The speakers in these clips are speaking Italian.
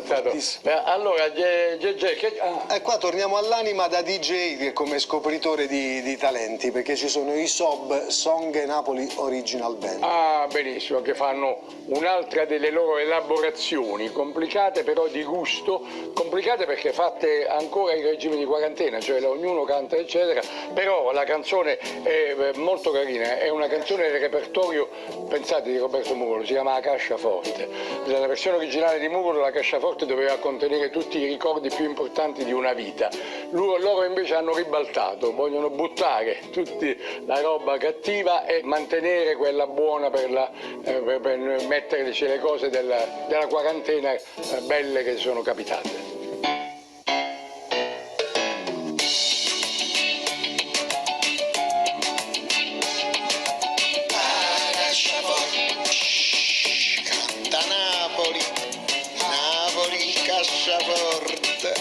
pensato. Allora, E qua torniamo all'anima da DJ come scopritore di talenti, perché ci sono i SOB, Song Napoli Original Band. Ah, benissimo, che fanno un'altra delle loro elaborazioni, complicate però di gusto, complicate perché fatte ancora in regime di quarantena, cioè ognuno canta eccetera, però la canzone è molto carina, è una canzone del repertorio, pensate, di Roberto Mugolo, si chiama La Casciaforte. Nella versione originale di Mugolo la casciaforte doveva contenere tutti i ricordi più importanti di una vita. Loro invece hanno ribaltato, vogliono buttare tutta la roba cattiva e mantenere quella buona per metterci le cose della quarantena belle che sono capitate. Canta Napoli, Napoli casciaforte,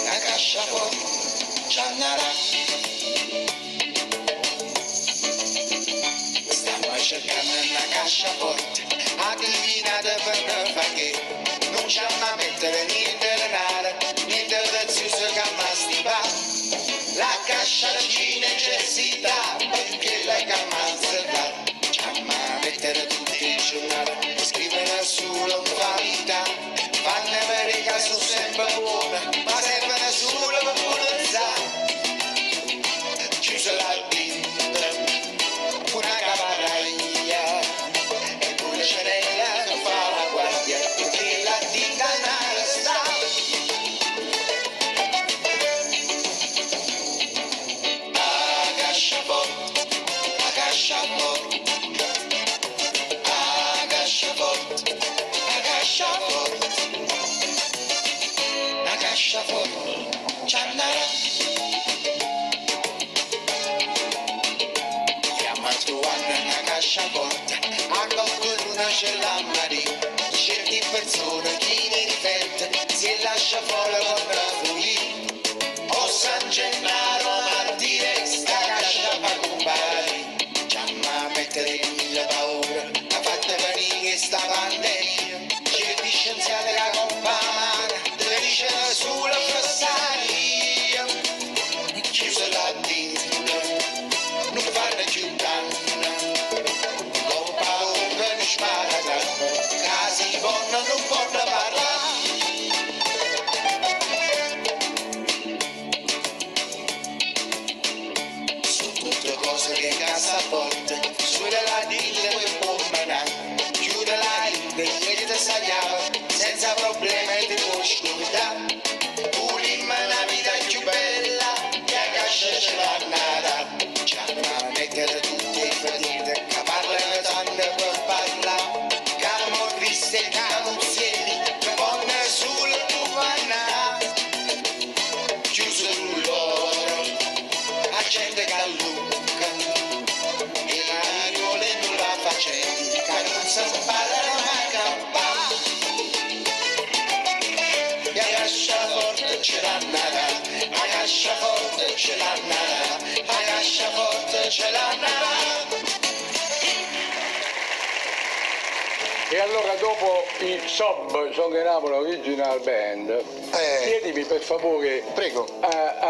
la casciaforte, c'annarà. Stiamo cercando una casciaforte, addivinata per non fare che non c'è a mettere niente denaro, niente prezioso che a masticare. La cascia di necessità, perché la cammazza chiama a mettere tutti i giornali, scrivere sulla qualità, fanno America sono sempre buone, ma servono solo per pulizia. Chiusa la tinta, una cavaraglia, e pure cerella che fa la guardia, perché la tinta non sta. La casciaforte, c'annarà. Chiama tu una casciaforte, a qualcuno ce l'ha marito. Certi persone chi ne riflette, si lascia fuori con la furia. O San Gennaro, martire, sta cascia pa' compari. Chiama a mettere mille paura, ha fatto venire sta pandemia. Certi scienziati la compagna, deve dicere sulla frassaria. Chiusa la tinta, non fanno più danno. Con paura non spara troppo, casi buono non possono parlare. Sono tutte cose che cassaforte, sulla la dille e può manare. Chiude la rinde, vedi sta chiave, senza problemi di oscurità. Pulimma la vita più bella, che a cascia ce l'ha nata. C'hanno a mettere tutte i fedeli, che parlano tanto per parlare. Camo Cristo e camuzzelli, che ponne sulla tua. Chiuso l'oro, la gente che alluca, e la riole non la facevi, che non si imparano mai a campare. La casciaforte ce l'ha nata, la casciaforte ce l'ha nata, la casciaforte ce l'ha nata. E allora dopo i SOB, Song Napoli Original Band, chiedimi per favore Prego. a